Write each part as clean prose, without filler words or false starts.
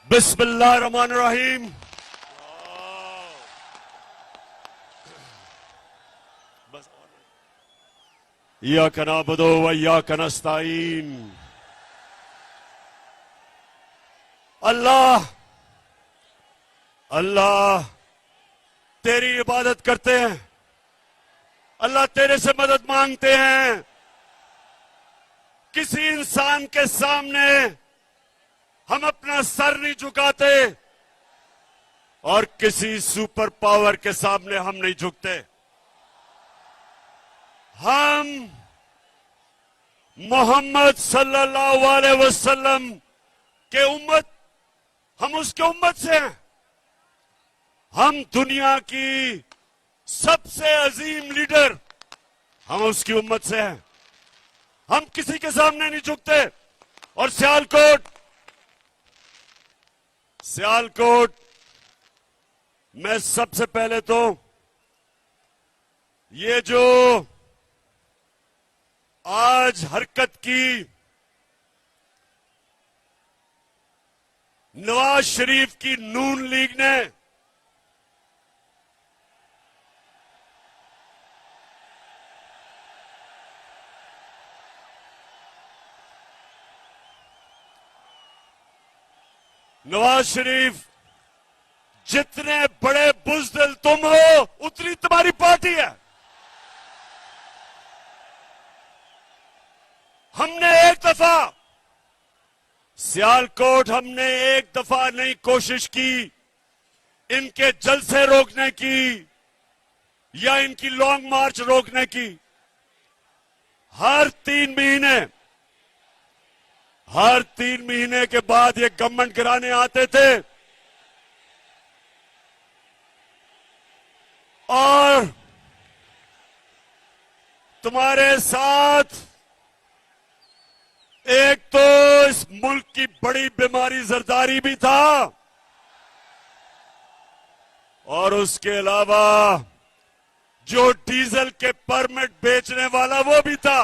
बिस्मिल्लाहिर्रहमानिर्रहीम। इय्याका नअबुदु व इय्याका नस्तईन। अल्लाह अल्लाह तेरी इबादत करते हैं, अल्लाह तेरे से मदद मांगते हैं। किसी इंसान के सामने हम अपना सर नहीं झुकाते और किसी सुपर पावर के सामने हम नहीं झुकते। हम मोहम्मद सल्लल्लाहु अलैहि वसल्लम के उम्मत, हम उसके उम्मत से हैं। हम दुनिया की सबसे अजीम लीडर, हम उसकी उम्मत से हैं। हम किसी के सामने नहीं झुकते। और सियालकोट मैं सबसे पहले तो ये जो आज हरकत की नवाज शरीफ की नून लीग ने, नवाज शरीफ, जितने बड़े बुज़दिल तुम हो उतनी तुम्हारी पार्टी है। हमने एक दफा सियालकोट, हमने एक दफा नहीं कोशिश की इनके जलसे रोकने की या इनकी लॉन्ग मार्च रोकने की। हर 3 महीने के बाद ये गवर्नमेंट गिराने आते थे और तुम्हारे साथ एक तो इस मुल्क की बड़ी बीमारी जरदारी भी था और उसके अलावा जो डीजल के परमिट बेचने वाला वो भी था।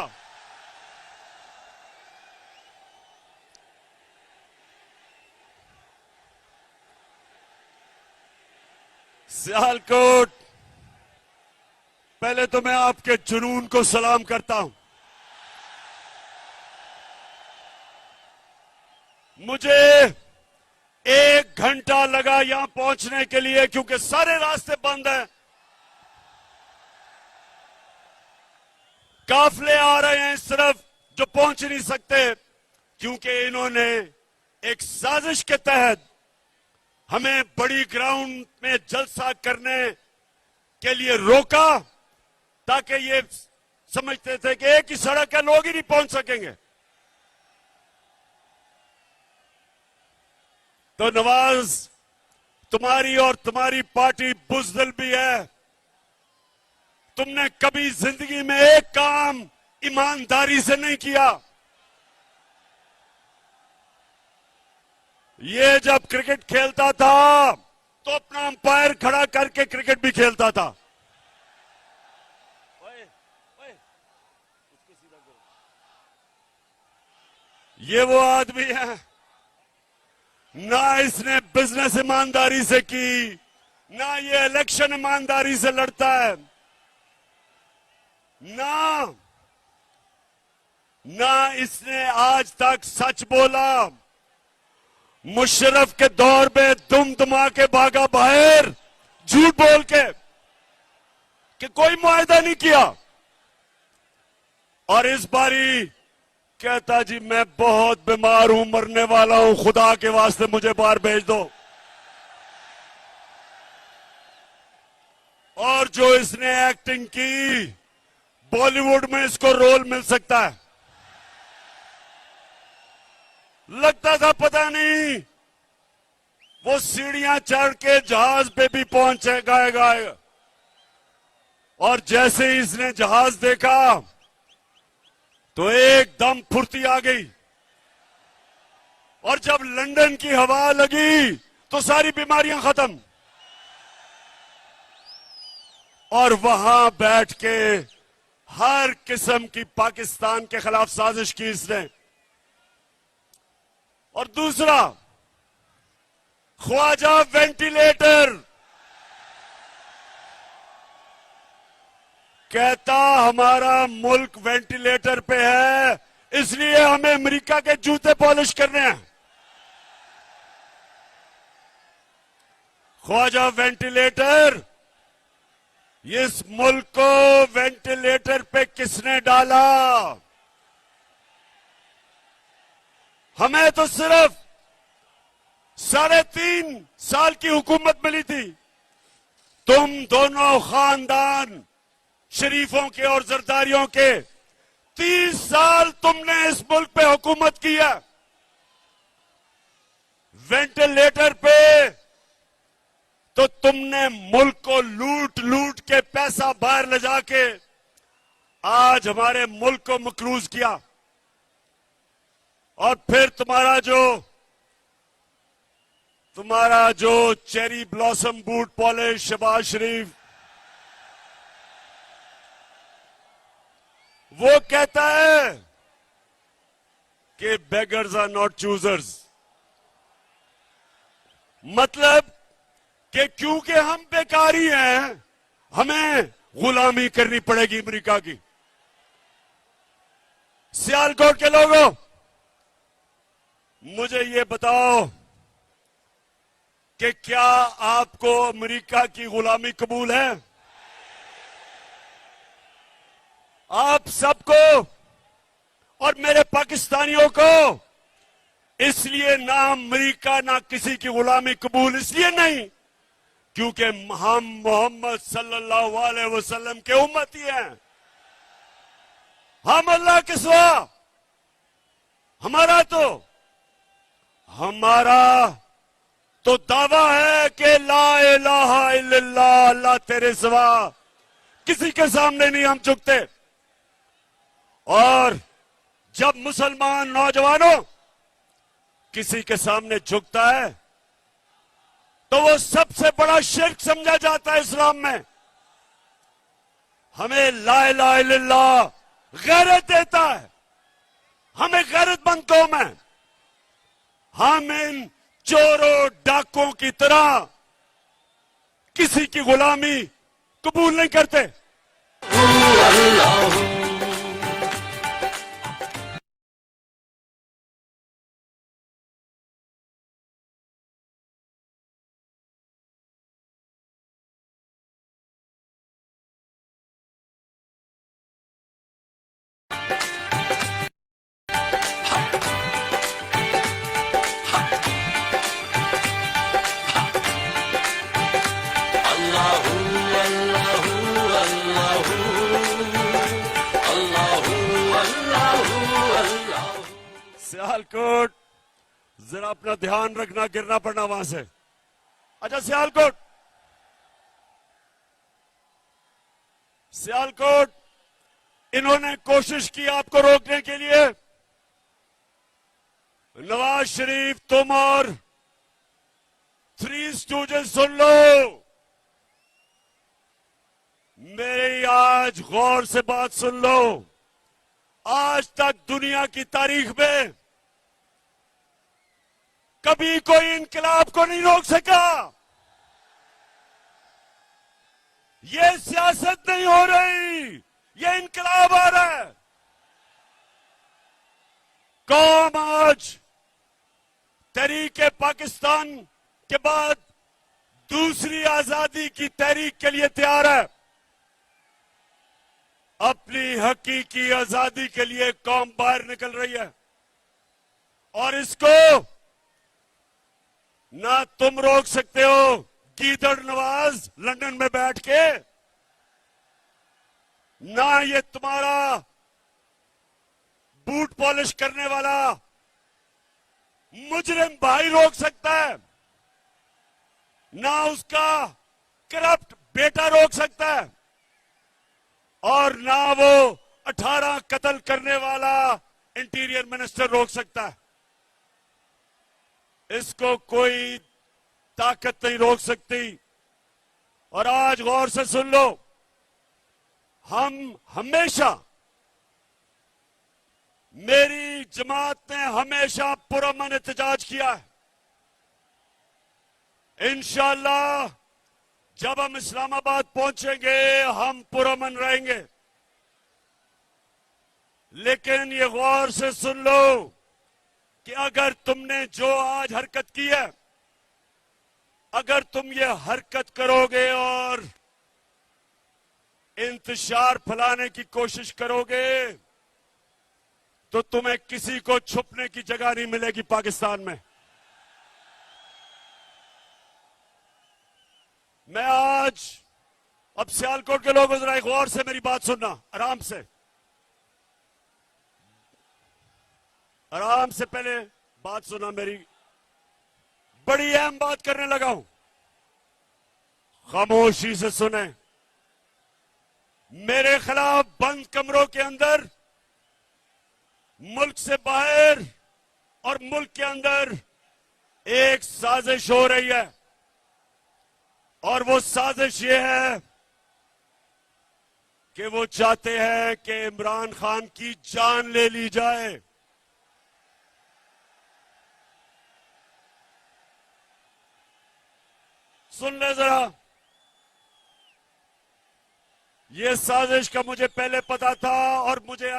सियालकोट, पहले तो मैं आपके जुनून को सलाम करता हूं। मुझे 1 घंटा लगा यहां पहुंचने के लिए क्योंकि सारे रास्ते बंद हैं। काफले आ रहे हैं इस तरफ जो पहुंच नहीं सकते क्योंकि इन्होंने एक साजिश के तहत हमें बड़ी ग्राउंड में जलसा करने के लिए रोका ताकि ये समझते थे कि एक ही सड़क है, लोग ही नहीं पहुंच सकेंगे। तो नवाज, तुम्हारी और तुम्हारी पार्टी बुज़दिल भी है। तुमने कभी जिंदगी में एक काम ईमानदारी से नहीं किया। ये जब क्रिकेट खेलता था तो अपना अंपायर खड़ा करके क्रिकेट भी खेलता था। ये वो आदमी है, ना इसने बिजनेस ईमानदारी से की, ना ये इलेक्शन ईमानदारी से लड़ता है, ना इसने आज तक सच बोला। मुशर्रफ के दौर में दुम दुमा के भागा बाहर झूठ बोल के कि कोई मुआहदा नहीं किया और इस बारी कहता जी मैं बहुत बीमार हूं, मरने वाला हूं, खुदा के वास्ते मुझे बाहर भेज दो। और जो इसने एक्टिंग की, बॉलीवुड में इसको रोल मिल सकता है। लगता था पता नहीं वो सीढ़ियां चढ़ के जहाज पे भी पहुंचे गाएगा। और जैसे ही इसने जहाज देखा तो एकदम फुर्ती आ गई और जब लंदन की हवा लगी तो सारी बीमारियां खत्म। और वहां बैठ के हर किस्म की पाकिस्तान के खिलाफ साजिश की इसने। और दूसरा, ख्वाजा वेंटिलेटर कहता हमारा मुल्क वेंटिलेटर पे है, इसलिए हमें अमेरिका के जूते पॉलिश करने हैं। ख्वाजा वेंटिलेटर, इस मुल्क को वेंटिलेटर पे किसने डाला? हमें तो सिर्फ 3.5 साल की हुकूमत मिली थी। तुम दोनों खानदान शरीफों के और जरदारियों के 30 साल तुमने इस मुल्क पे हुकूमत की है। वेंटिलेटर पे तो तुमने मुल्क को लूट लूट के पैसा बाहर ले जाके आज हमारे मुल्क को मकरूज किया। और फिर तुम्हारा जो cherry blossom boot polish Shahbaz Sharif, वो कहता है कि बेगर्स आर नॉट चूजर्स, मतलब कि क्योंकि हम बेकारी हैं हमें गुलामी करनी पड़ेगी अमेरिका की। सियालकोट के लोगों, मुझे ये बताओ कि क्या आपको अमेरिका की गुलामी कबूल है? आप सबको और मेरे पाकिस्तानियों को इसलिए ना अमेरिका ना किसी की गुलामी कबूल इसलिए नहीं क्योंकि हम मोहम्मद सल्लल्लाहु अलैहि वसल्लम के उम्मती हैं। हम अल्लाह के सिवा, हमारा तो दावा है कि ला इलाहा इल्लल्लाह, अल्लाह तेरे सिवा किसी के सामने नहीं हम झुकते। और जब मुसलमान नौजवानों किसी के सामने झुकता है तो वो सबसे बड़ा शिर्क समझा जाता है इस्लाम में। हमें ला इलाहा इल्लल्लाह गैरत देता है, हमें गैरतमंद कौम है। हम इन चोरों डाकों की तरह किसी की गुलामी कबूल नहीं करते। सियालकोट, जरा अपना ध्यान रखना, गिरना पड़ना वहां से। अच्छा सियालकोट, इन्होंने कोशिश की आपको रोकने के लिए। नवाज शरीफ, तुम और 3 स्टूडेंट सुन लो, मेरी आज गौर से बात सुन लो। आज तक दुनिया की तारीख में कभी कोई इनकलाब को नहीं रोक सका। ये सियासत नहीं हो रही, ये इनकलाब आ रहा है। कौम आज तहरीक पाकिस्तान के बाद दूसरी आजादी की तहरीक के लिए तैयार है। अपनी हकीकी आजादी के लिए कौम बाहर निकल रही है और इसको ना तुम रोक सकते हो गीदड़ नवाज लंदन में बैठ के, ना ये तुम्हारा बूट पॉलिश करने वाला मुजरिम भाई रोक सकता है, ना उसका करप्ट बेटा रोक सकता है, और ना वो 18 कत्ल करने वाला इंटीरियर मिनिस्टर रोक सकता है। इसको कोई ताकत नहीं रोक सकती। और आज गौर से सुन लो, हम हमेशा, मेरी जमात ने हमेशा पुरअमन एहतजाज किया है। इंशाअल्लाह जब हम इस्लामाबाद पहुंचेंगे हम पुरअमन रहेंगे। लेकिन ये गौर से सुन लो कि अगर तुमने जो आज हरकत की है, अगर तुम ये हरकत करोगे और इंतशार फैलाने की कोशिश करोगे तो तुम्हें किसी को छुपने की जगह नहीं मिलेगी पाकिस्तान में। मैं आज अब सियालकोट के लोगों जरा गौर से मेरी बात सुनना, आराम से पहले बात सुना मेरी। बड़ी अहम बात करने लगा हूं, खामोशी से सुने। मेरे खिलाफ बंद कमरों के अंदर, मुल्क से बाहर और मुल्क के अंदर एक साजिश हो रही है और वो साजिश ये है कि वो चाहते हैं कि इमरान खान की जान ले ली जाए। सुन ले जरा, ये साजिश का मुझे पहले पता था और मुझे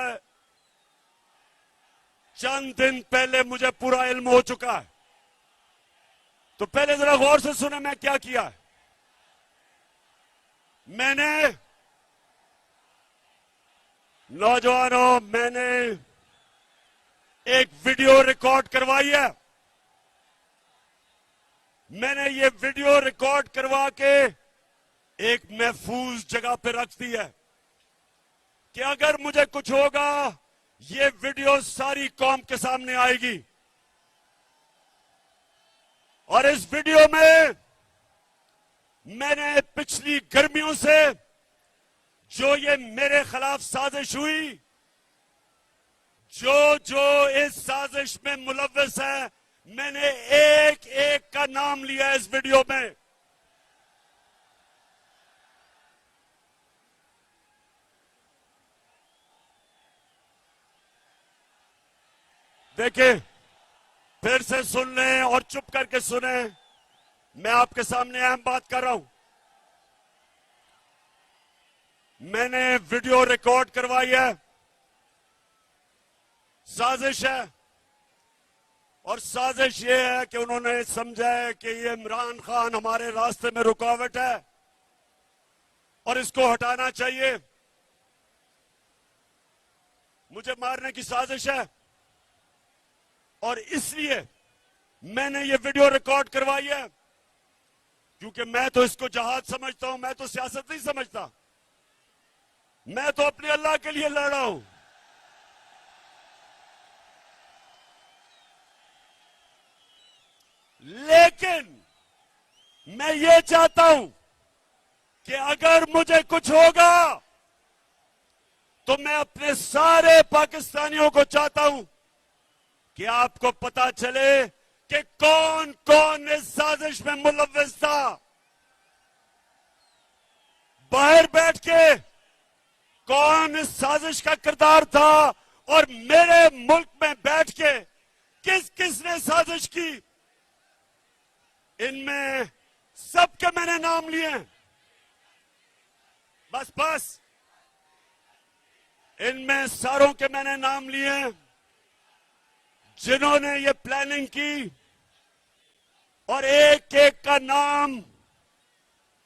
चंद दिन पहले मुझे पूरा इल्म हो चुका है। तो पहले जरा गौर से सुने मैं क्या किया है। मैंने नौजवानों, मैंने एक वीडियो रिकॉर्ड करवाई है। मैंने ये वीडियो रिकॉर्ड करवा के एक महफूज जगह पे रख दी है कि अगर मुझे कुछ होगा ये वीडियो सारी कौम के सामने आएगी। और इस वीडियो में मैंने पिछली गर्मियों से जो ये मेरे खिलाफ साजिश हुई, जो इस साजिश में मुलव्वस है, मैंने एक एक का नाम लिया इस वीडियो में। देखिए, फिर से सुन लें और चुप करके सुने। मैं आपके सामने अहम बात कर रहा हूं। मैंने वीडियो रिकॉर्ड करवाई है, साजिश है। और साजिश ये है कि उन्होंने समझा है कि ये इमरान खान हमारे रास्ते में रुकावट है और इसको हटाना चाहिए। मुझे मारने की साजिश है और इसलिए मैंने ये वीडियो रिकॉर्ड करवाई है, क्योंकि मैं तो इसको जहाद समझता हूं, मैं तो सियासत नहीं समझता। मैं तो अपने अल्लाह के लिए लड़ रहा हूं। लेकिन मैं ये चाहता हूं कि अगर मुझे कुछ होगा तो मैं अपने सारे पाकिस्तानियों को चाहता हूं कि आपको पता चले कि कौन कौन इस साजिश में मुलव्वस था। बाहर बैठ के कौन इस साजिश का किरदार था और मेरे मुल्क में बैठ के किस किसने साजिश की, इनमें सबके मैंने नाम लिए हैं। बस इनमें सारों के मैंने नाम लिए हैं जिन्होंने ये प्लानिंग की, और एक एक का नाम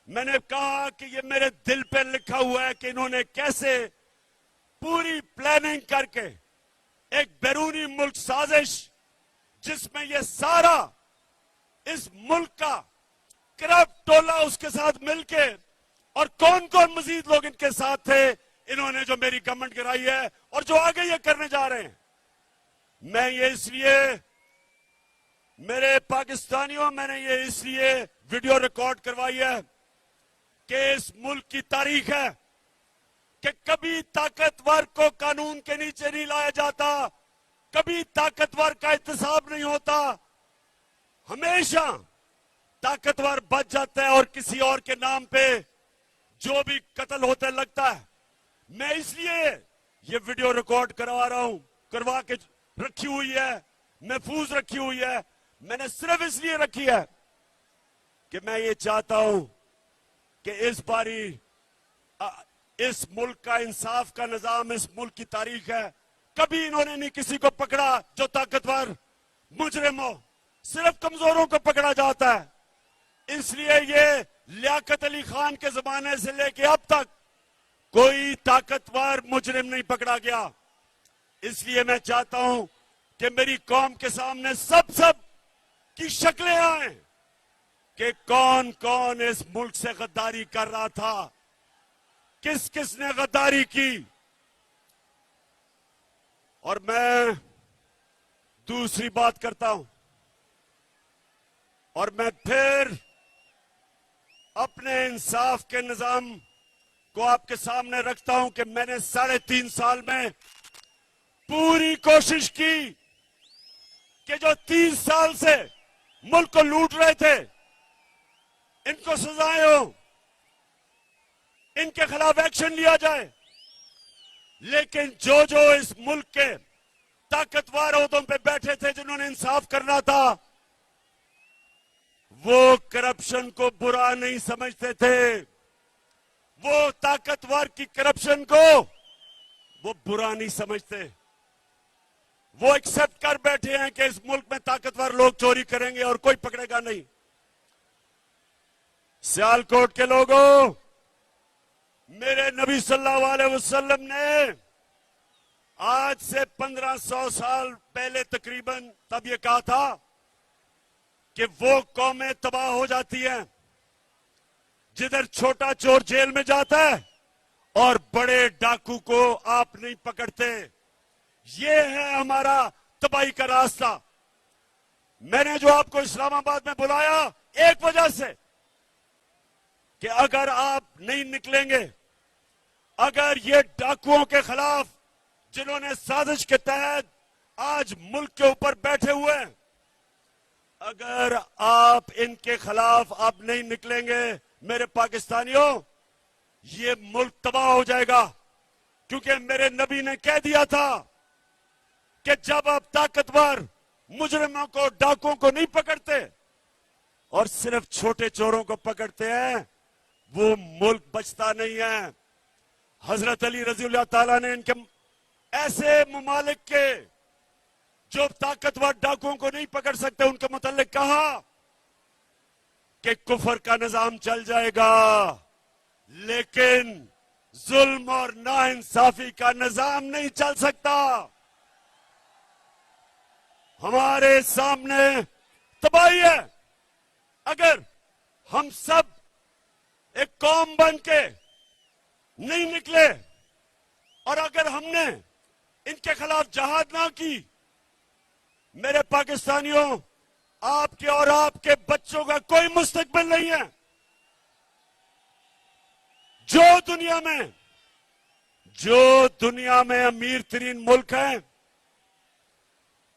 मैंने कहा कि ये मेरे दिल पे लिखा हुआ है कि इन्होंने कैसे पूरी प्लानिंग करके एक बैरूनी मुल्क साजिश, जिसमें ये सारा इस मुल्क का करप्ट टोला उसके साथ मिलके, और कौन कौन मजीद लोग इनके साथ थे, इन्होंने जो मेरी गवर्नमेंट गिराई है और जो आगे ये करने जा रहे हैं। मैं ये इसलिए, मेरे पाकिस्तानियों, मैंने ये इसलिए वीडियो रिकॉर्ड करवाई है कि इस मुल्क की तारीख है कि कभी ताकतवर को कानून के नीचे नहीं लाया जाता, कभी ताकतवर का एहतसाब नहीं होता, हमेशा ताकतवर बच जाता है और किसी और के नाम पे जो भी कत्ल होते लगता है। मैं इसलिए ये वीडियो रिकॉर्ड करवा रहा हूं, करवा के रखी हुई है, महफूज रखी हुई है। मैंने सिर्फ इसलिए रखी है कि मैं ये चाहता हूं कि इस बारी इस मुल्क का इंसाफ का निजाम इस मुल्क की तारीख है, कभी इन्होंने नहीं किसी को पकड़ा जो ताकतवर मुजरिम हो, सिर्फ कमजोरों को पकड़ा जाता है। इसलिए ये लियाकत अली खान के जमाने से लेके अब तक कोई ताकतवर मुजरिम नहीं पकड़ा गया। इसलिए मैं चाहता हूं कि मेरी कौम के सामने सब की शक्लें आए कि कौन कौन इस मुल्क से गद्दारी कर रहा था, किस किस ने गद्दारी की। और मैं दूसरी बात करता हूं और मैं फिर अपने इंसाफ के निजाम को आपके सामने रखता हूं कि मैंने 3.5 साल में पूरी कोशिश की कि जो 30 साल से मुल्क को लूट रहे थे इनको सजाएं हो, इनके खिलाफ एक्शन लिया जाए। लेकिन जो इस मुल्क के ताकतवर ओहदों पे बैठे थे जिन्होंने इंसाफ करना था, वो करप्शन को बुरा नहीं समझते थे। वो ताकतवर की करप्शन को वो बुरा नहीं समझते। वो एक्सेप्ट कर बैठे हैं कि इस मुल्क में ताकतवर लोग चोरी करेंगे और कोई पकड़ेगा नहीं। सियालकोट के लोगों, मेरे नबी सल्लल्लाहु अलैहि वसल्लम ने आज से 1500 साल पहले तकरीबन तब ये कहा था कि वो कौमें तबाह हो जाती हैं जिधर छोटा चोर जेल में जाता है और बड़े डाकू को आप नहीं पकड़ते। ये है हमारा तबाही का रास्ता। मैंने जो आपको इस्लामाबाद में बुलाया एक वजह से कि अगर आप नहीं निकलेंगे, अगर ये डाकुओं के खिलाफ जिन्होंने साजिश के तहत आज मुल्क के ऊपर बैठे हुए हैं, अगर आप इनके खिलाफ अब नहीं निकलेंगे मेरे पाकिस्तानियों, ये मुल्क तबाह हो जाएगा। क्योंकि मेरे नबी ने कह दिया था कि जब आप ताकतवर मुजरिमों को, डाकुओं को नहीं पकड़ते और सिर्फ छोटे चोरों को पकड़ते हैं, वो मुल्क बचता नहीं है। हजरत अली रज़ियल्लाहु ताला ने इनके ऐसे मुमालिक के जो ताकतवर डाकुओं को नहीं पकड़ सकते उनके मुतल्लिक कहा कि कुफर का निजाम चल जाएगा, लेकिन जुल्म और नाइंसाफी का निजाम नहीं चल सकता। हमारे सामने तबाही है। अगर हम सब एक कौम बन के नहीं निकले और अगर हमने इनके खिलाफ जहाद ना की, मेरे पाकिस्तानियों, आपके और आपके बच्चों का कोई मुस्तकबिल नहीं है। जो दुनिया में अमीर तरीन मुल्क है,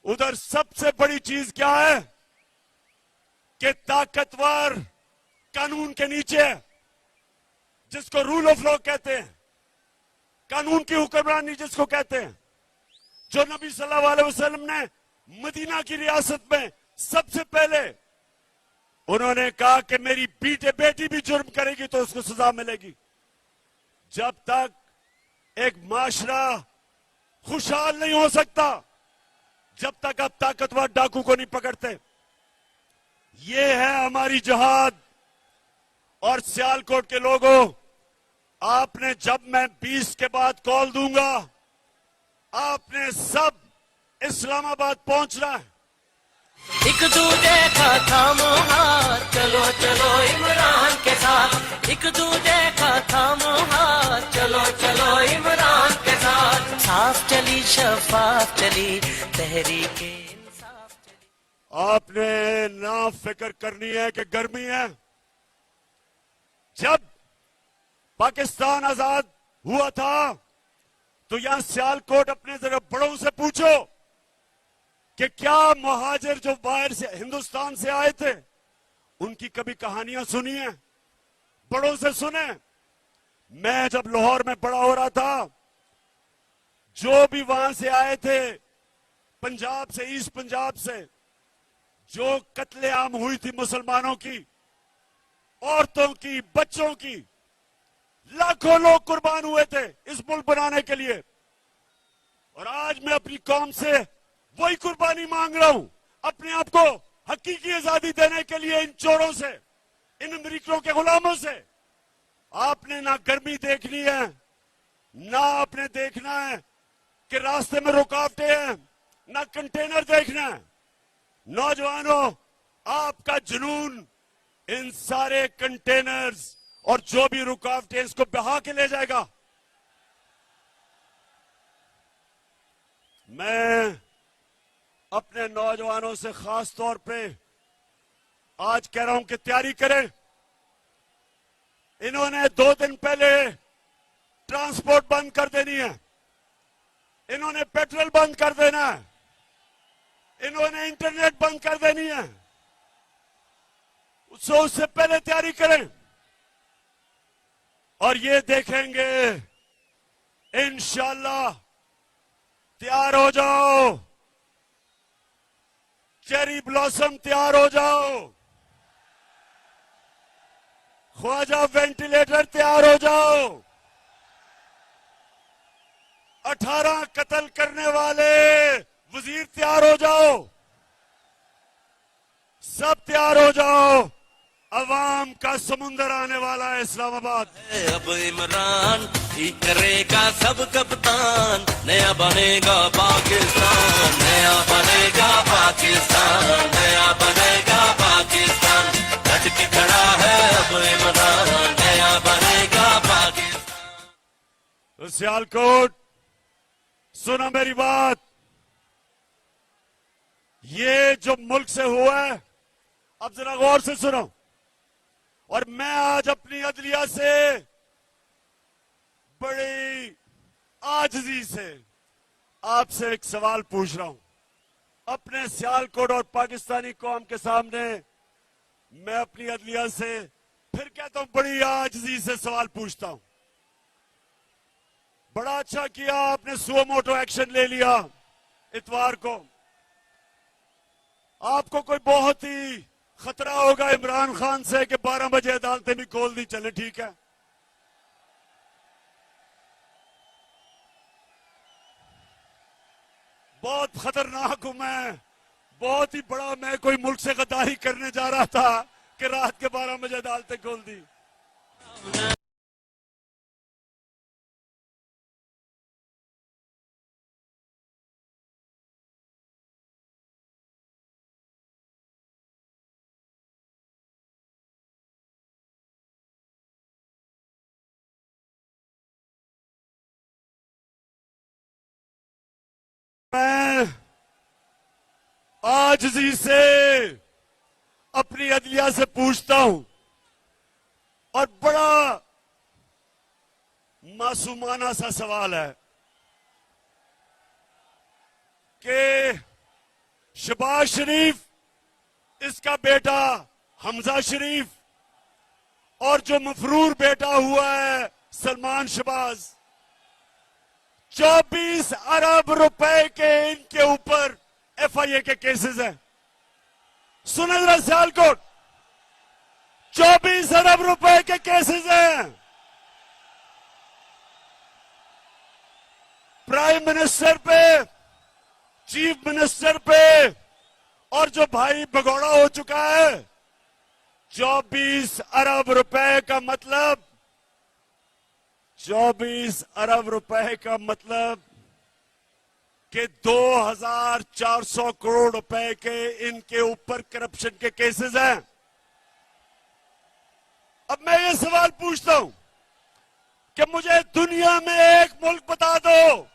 उधर सबसे बड़ी चीज क्या है कि ताकतवर कानून के नीचे है, जिसको रूल ऑफ लॉ कहते हैं, कानून की हुक्मरानी जिसको कहते हैं। जो नबी सल्लल्लाहु अलैहि वसल्लम ने मदीना की रियासत में सबसे पहले उन्होंने कहा कि मेरी बेटी भी जुर्म करेगी तो उसको सजा मिलेगी। जब तक एक माशरा खुशहाल नहीं हो सकता, जब तक आप ताकतवर डाकू को नहीं पकड़ते। ये है हमारी जहाद। और सियालकोट के लोगों, आपने, जब मैं 20 के बाद कॉल दूंगा, आपने सब इस्लामाबाद पहुंचना है। एक दूजे का थामो हाथ, चलो चलो इमरान के साथ। एक दूजे का थामो हाथ, चलो चलो इमरान के साथ। साफ चली शफाफ चली तहरीके इंसाफ चली। आपने ना फिक्र करनी है कि गर्मी है। जब पाकिस्तान आजाद हुआ था तो यहां सियालकोट अपने जरा बड़ों से पूछो कि क्या मुहाजिर जो बाहर से हिंदुस्तान से आए थे उनकी कभी कहानियां सुनी है? बड़ों से सुने। मैं जब लाहौर में बड़ा हो रहा था, जो भी वहां से आए थे, पंजाब से, ईस्ट पंजाब से, जो कत्लेआम हुई थी मुसलमानों की, औरतों की, बच्चों की, लाखों लोग कुर्बान हुए थे इस मुल्क बनाने के लिए। और आज मैं अपनी कौम से वही कुर्बानी मांग रहा हूं, अपने आप को हकीकी आजादी देने के लिए इन चोरों से, इन अमेरिकियों के गुलामों से। आपने ना गर्मी देखनी है, ना आपने देखना है कि रास्ते में रुकावटें हैं, ना कंटेनर देखना है। नौजवानों, आपका जुनून इन सारे कंटेनर्स और जो भी रुकावटें इसको बहा के ले जाएगा। मैं अपने नौजवानों से खास तौर पे आज कह रहा हूं कि तैयारी करें। इन्होंने 2 दिन पहले ट्रांसपोर्ट बंद कर देनी है, इन्होंने पेट्रोल बंद कर देना है, इन्होंने इंटरनेट बंद कर देनी है। उससे पहले तैयारी करें और ये देखेंगे इंशाअल्लाह। तैयार हो जाओ, चेरी ब्लॉसम तैयार हो जाओ, ख्वाजा वेंटिलेटर तैयार हो जाओ, 18 कत्ल करने वाले वजीर तैयार हो जाओ, सब तैयार हो जाओ। अवाम का समुंदर आने वाला है इस्लामाबाद। अब इमरान ही करेगा सब कप्तान, नया बनेगा पाकिस्तान, नया बनेगा पाकिस्तान, नया बनेगा पाकिस्तान। डट के खड़ा है अब इमरान, नया बनेगा पाकिस्तान। सियालकोट, सुनो मेरी बात। ये जो मुल्क से हुआ है, अब जरा गौर से सुनो। और मैं आज अपनी अदलिया से बड़ी आजिज़ी से आपसे एक सवाल पूछ रहा हूं। अपने सियालकोट और पाकिस्तानी कौम के सामने मैं अपनी अदलिया से फिर कहता हूं, बड़ी आजिज़ी से सवाल पूछता हूं। बड़ा अच्छा किया आपने सुओ मोटो एक्शन ले लिया इतवार को। आपको कोई बहुत ही खतरा होगा इमरान खान से कि 12 बजे अदालतें भी खोल दी, चले ठीक है। बहुत खतरनाक हूं मैं, बहुत ही बड़ा मैं कोई मुल्क से गद्दारी करने जा रहा था कि रात के 12 बजे अदालतें खोल दी। मैं आजिज़ी से अपनी अदलिया से पूछता हूं और बड़ा मासूमाना सा सवाल है कि शहबाज शरीफ, इसका बेटा हमजा शरीफ और जो मफरूर बेटा हुआ है सलमान शहबाज, 24 अरब रुपए के इनके ऊपर FIA के केसेस हैं। सुने जरा सियालकोट, 24 अरब रुपए के केसेस हैं। प्राइम मिनिस्टर पे, चीफ मिनिस्टर पे और जो भाई भगौड़ा हो चुका है, 24 अरब रुपए का मतलब 24 अरब रुपए का मतलब कि 2400 करोड़ रुपए के इनके ऊपर करप्शन के केसेस हैं। अब मैं ये सवाल पूछता हूं कि मुझे दुनिया में एक मुल्क बता दो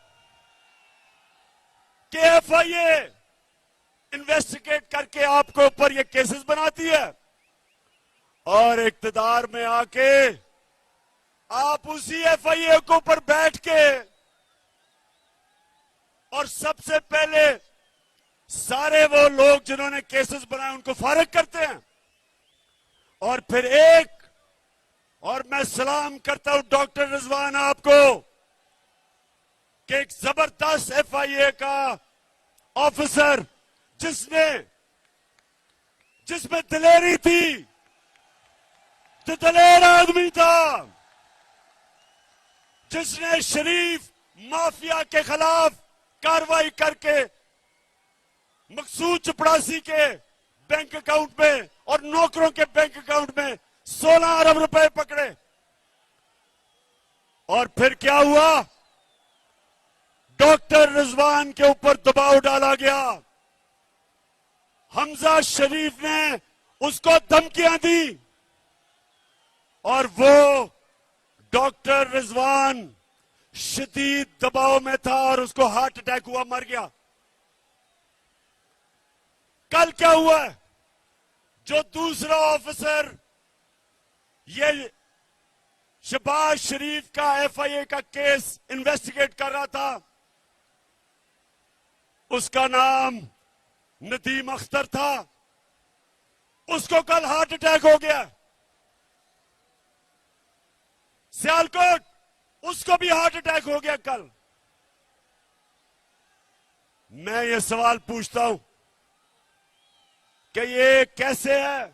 कि FIA इन्वेस्टिगेट करके आपके ऊपर ये केसेस बनाती है और इक्तदार में आके आप उसी FIA के ऊपर बैठ के और सबसे पहले सारे वो लोग जिन्होंने केसेस बनाए उनको फारिग करते हैं। और फिर और मैं सलाम करता हूं डॉक्टर रिजवान आपको कि एक जबरदस्त FIA का ऑफिसर जिसमें दिलेरी थी, दलेर आदमी था जिसने शरीफ माफिया के खिलाफ कार्रवाई करके मकसूद चपड़ासी के बैंक अकाउंट में और नौकरों के बैंक अकाउंट में 16 अरब रुपए पकड़े। और फिर क्या हुआ? डॉक्टर रिजवान के ऊपर दबाव डाला गया। हमजा शरीफ ने उसको धमकियां दी और वो डॉक्टर रिजवान शदीद दबाव में था और उसको हार्ट अटैक हुआ, मर गया। कल क्या हुआ? जो दूसरा ऑफिसर ये शहबाज शरीफ का एफआईए का केस इन्वेस्टिगेट कर रहा था, उसका नाम नदीम अख्तर था, उसको कल हार्ट अटैक हो गया। सियालकोट उसको भी हार्ट अटैक हो गया कल। मैं ये सवाल पूछता हूं कि ये कैसे है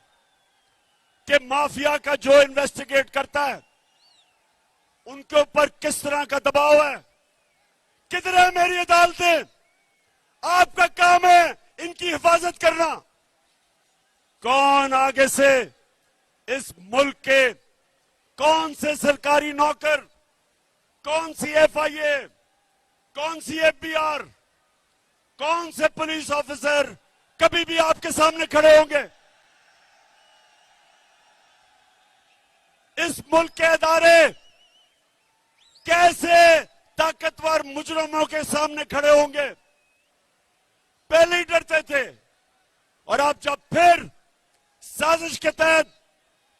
कि माफिया का जो इन्वेस्टिगेट करता है उनके ऊपर किस तरह का दबाव है? किधर है मेरी अदालतें? आपका काम है इनकी हिफाजत करना। कौन आगे से इस मुल्क के कौन से सरकारी नौकर, कौन सी एफआईए, कौन सी एफबीआर, कौन से पुलिस ऑफिसर कभी भी आपके सामने खड़े होंगे? इस मुल्क के अदारे कैसे ताकतवर मुजरिमों के सामने खड़े होंगे? पहले ही डरते थे और आप जब फिर साजिश के तहत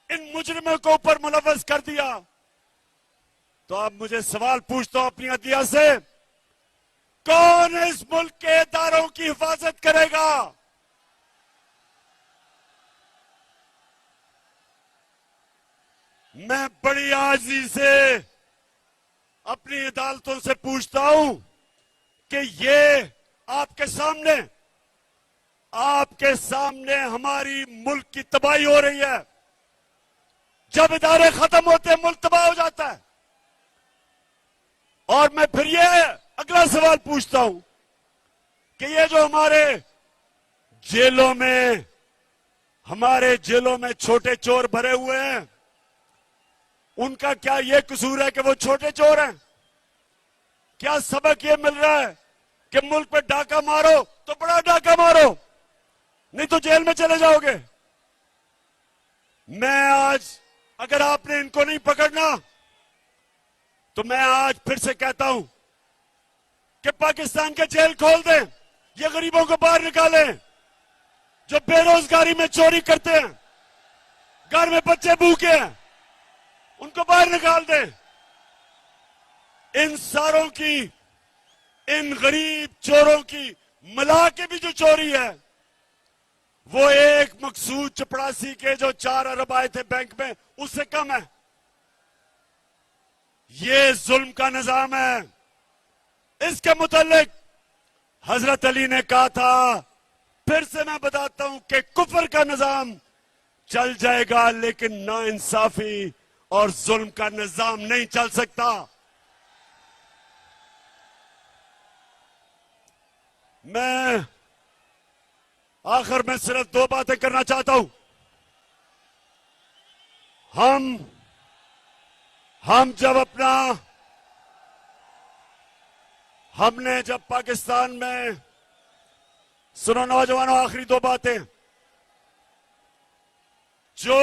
इन मुजरिमों को ऊपर मुलव्वस कर दिया तो अब मुझे सवाल पूछता हूं अपनी अदलिया से, कौन इस मुल्क के इदारों की हिफाजत करेगा? मैं बड़ी आजिज़ी से अपनी अदालतों से पूछता हूं कि ये आपके सामने हमारी मुल्क की तबाही हो रही है। जब इदारे खत्म होते हैं मुल्क तबाह हो जाता है। और मैं फिर ये अगला सवाल पूछता हूं कि ये जो हमारे जेलों में छोटे चोर भरे हुए हैं, उनका क्या ये कसूर है कि वो छोटे चोर हैं? क्या सबक ये मिल रहा है कि मुल्क पे डाका मारो तो बड़ा डाका मारो, नहीं तो जेल में चले जाओगे? मैं आज, अगर आपने इनको नहीं पकड़ना तो मैं आज फिर से कहता हूं कि पाकिस्तान के जेल खोल दें, ये गरीबों को बाहर निकालें, जो बेरोजगारी में चोरी करते हैं, घर में बच्चे भूखे हैं, उनको बाहर निकाल दें। इन सारों की, इन गरीब चोरों की मिला के भी जो चोरी है वो एक मकसूद चपड़ासी के जो 4 अरब आए थे बैंक में उससे कम है। ये जुल्म का निजाम है। इसके मुतालिक हजरत अली ने कहा था, फिर से मैं बताता हूं कि कुफर का निजाम चल जाएगा लेकिन नाइंसाफी और जुल्म का निजाम नहीं चल सकता। मैं आखिर में सिर्फ 2 बातें करना चाहता हूं। हमने जब पाकिस्तान में, सुनो नौजवानों, आखिरी 2 बातें, जो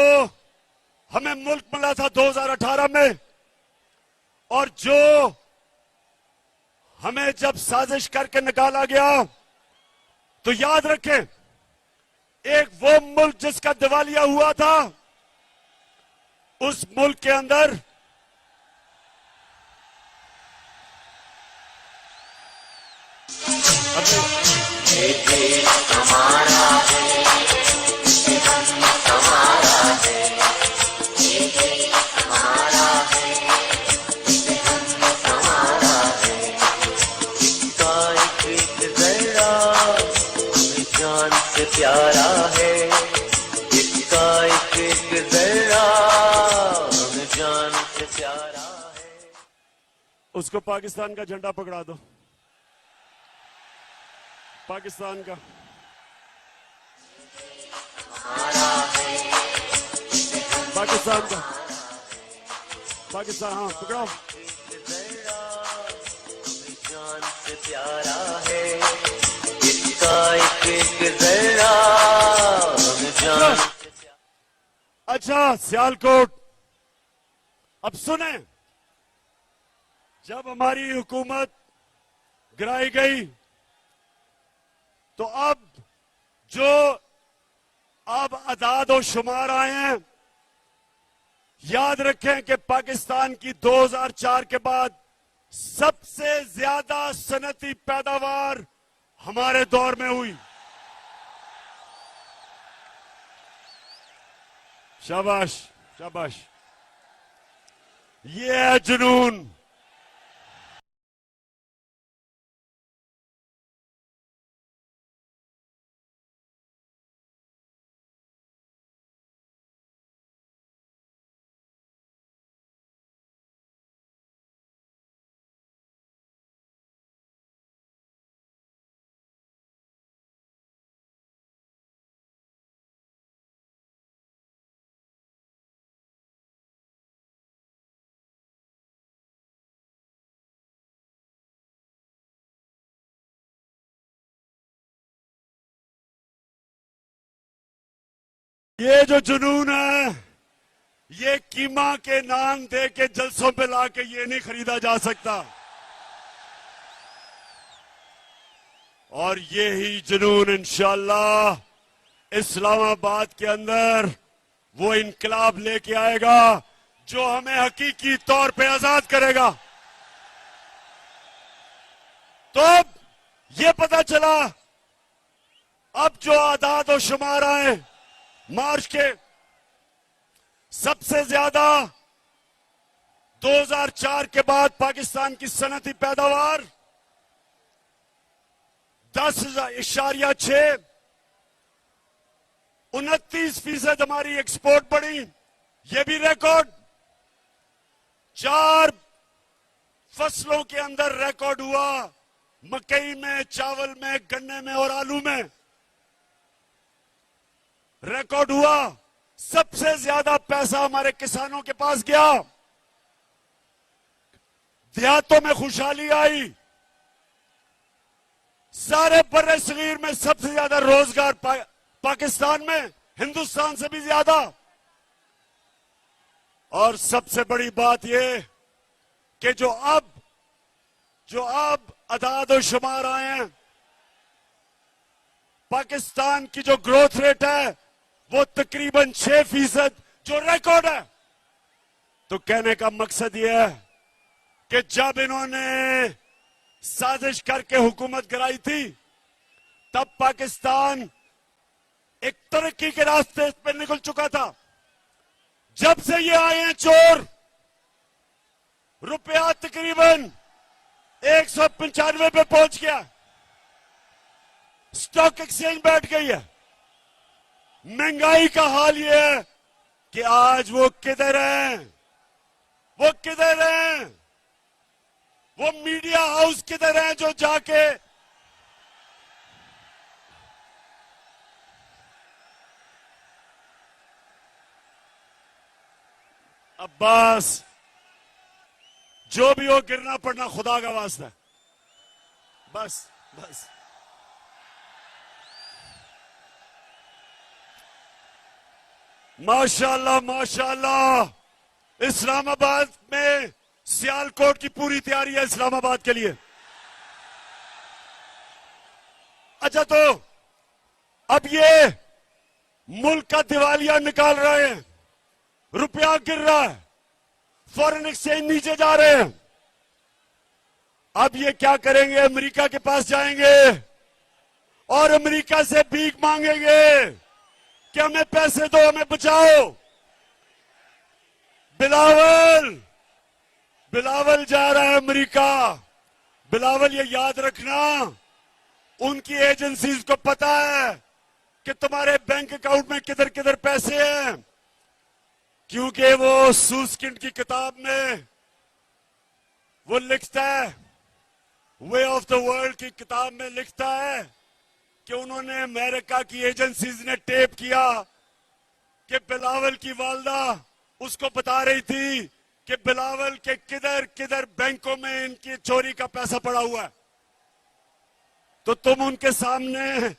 हमें मुल्क मिला था 2018 में और जो हमें जब साजिश करके निकाला गया, तो याद रखें, एक वो मुल्क जिसका दिवालिया हुआ था, उस मुल्क के अंदर हमारा है, हमारा है, हमारा है, हमारा है। इसका एक जरा जान से प्यारा है, इसका एक जरा उसको पाकिस्तान का झंडा पकड़ा दो, पाकिस्तान का। पाकिस्तान का, पाकिस्तान, हाँ पकड़ाओ। जान से प्यारा है इसका एक जरा जान। अच्छा सियालकोट, अब सुने, जब हमारी हुकूमत गिराई गई तो अब जो अदाद और शुमार आए हैं, याद रखें कि पाकिस्तान की 2004 के बाद सबसे ज्यादा सनती पैदावार हमारे दौर में हुई। शाबाश शाबाश, ये है जुनून। ये जो जुनून है, ये कीमा के नाम दे के जलसों पे लाके ये नहीं खरीदा जा सकता। और ये ही जुनून इंशाअल्लाह इस्लामाबाद के अंदर वो इनकलाब लेके आएगा जो हमें हकीकी तौर पे आजाद करेगा। तो अब ये पता चला, अब जो आदाद और शुमार आए मार्च के, सबसे ज्यादा 2004 के बाद पाकिस्तान की सनती पैदावार 10.6, 29% हमारी एक्सपोर्ट बढ़ी, ये भी रिकॉर्ड। 4 फसलों के अंदर रिकॉर्ड हुआ, मकई में, चावल में, गन्ने में और आलू में रिकॉर्ड हुआ। सबसे ज्यादा पैसा हमारे किसानों के पास गया, देहातों में खुशहाली आई, सारे बर्रे सगीर में सबसे ज्यादा रोजगार पाकिस्तान में, हिंदुस्तान से भी ज्यादा। और सबसे बड़ी बात यह कि जो अब अदाद और शुमार आए हैं, पाकिस्तान की जो ग्रोथ रेट है वो तकरीबन 6%, जो रिकॉर्ड है। तो कहने का मकसद यह है कि जब इन्होंने साजिश करके हुकूमत गिराई थी, तब पाकिस्तान एक तरक्की के रास्ते पर निकल चुका था। जब से ये आए हैं चोर, रुपया तकरीबन 195 पे पहुंच गया, स्टॉक एक्सचेंज बैठ गई है। महंगाई का हाल यह है कि आज वो किधर हैं, वो किधर हैं, वो मीडिया हाउस किधर हैं जो जाके अब्बास, जो भी हो, गिरना पड़ना खुदा का वास्ता है। बस बस माशाअल्लाह माशाअल्लाह, इस्लामाबाद में सियालकोट की पूरी तैयारी है इस्लामाबाद के लिए। अच्छा, तो अब ये मुल्क का दिवालिया निकाल रहे हैं, रुपया गिर रहा है, फॉरेन एक्सचेंज नीचे जा रहे हैं। अब ये क्या करेंगे? अमेरिका के पास जाएंगे और अमेरिका से भीख मांगेंगे कि हमें पैसे दो, हमें बचाओ। बिलावल जा रहा है अमेरिका। बिलावल, ये याद रखना, उनकी एजेंसीज को पता है कि तुम्हारे बैंक अकाउंट में किधर किधर पैसे हैं, क्योंकि वो सूसकिंड की किताब में वो लिखता है, वे ऑफ द वर्ल्ड की किताब में लिखता है कि उन्होंने अमेरिका की एजेंसीज ने टेप किया कि बिलावल की वालदा उसको बता रही थी कि बिलावल के किधर किधर बैंकों में इनकी चोरी का पैसा पड़ा हुआ है। तो तुम उनके सामने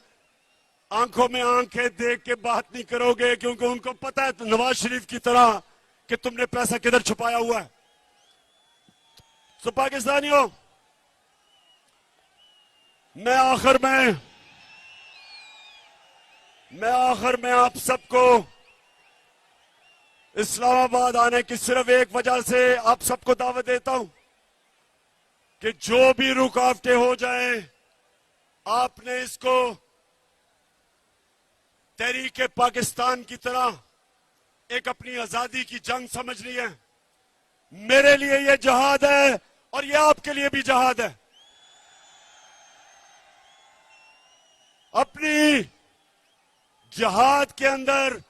आंखों में आंखें देख के बात नहीं करोगे, क्योंकि उनको पता है नवाज शरीफ की तरह कि तुमने पैसा किधर छुपाया हुआ है। तो पाकिस्तानियों, मैं आखिर में आप सबको इस्लामाबाद आने की सिर्फ एक वजह से आप सबको दावत देता हूं कि जो भी रुकावटें हो जाएं, आपने इसको तहरीक पाकिस्तान की तरह एक अपनी आजादी की जंग समझनी है। मेरे लिए यह जहाद है और यह आपके लिए भी जहाद है। अपनी जहाद के अंदर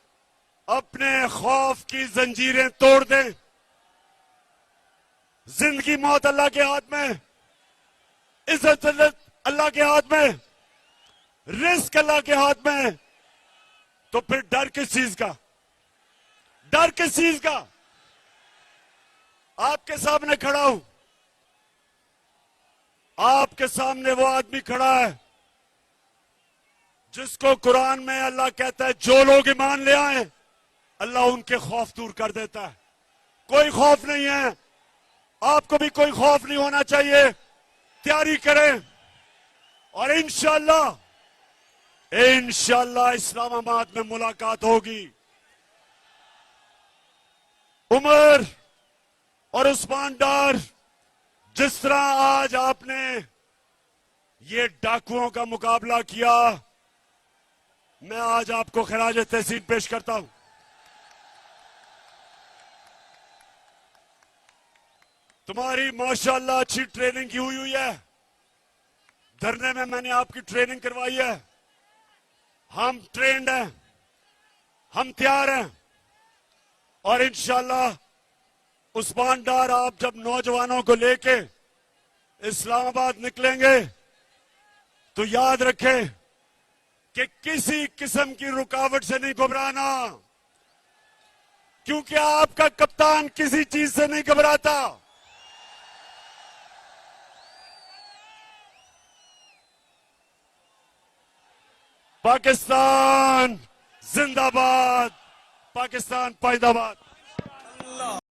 अपने खौफ की जंजीरें तोड़ दें। जिंदगी मौत अल्लाह के हाथ में, इज्जत अल्लाह के हाथ में, रिस्क अल्लाह के हाथ में। तो फिर डर किस चीज का? डर किस चीज का? आपके सामने खड़ा हूं, आपके सामने वो आदमी खड़ा है जिसको कुरान में अल्लाह कहता है जो लोग ईमान ले आए अल्लाह उनके खौफ दूर कर देता है। कोई खौफ नहीं है, आपको भी कोई खौफ नहीं होना चाहिए। तैयारी करें और इंशाअल्लाह इस्लामाबाद में मुलाकात होगी। उमर और उस्मान डार, जिस तरह आज आपने ये डाकुओं का मुकाबला किया, मैं आज आपको खराज तहसीन पेश करता हूं। तुम्हारी माशाअल्लाह अच्छी ट्रेनिंग की हुई है। धरने में मैंने आपकी ट्रेनिंग करवाई है। हम ट्रेंड हैं, हम तैयार हैं और इंशाअल्लाह उस्मान डार, आप जब नौजवानों को लेके इस्लामाबाद निकलेंगे तो याद रखें कि किसी किस्म की रुकावट से नहीं घबराना, क्योंकि आपका कप्तान किसी चीज से नहीं घबराता। पाकिस्तान जिंदाबाद, पाकिस्तान पाइंदाबाद।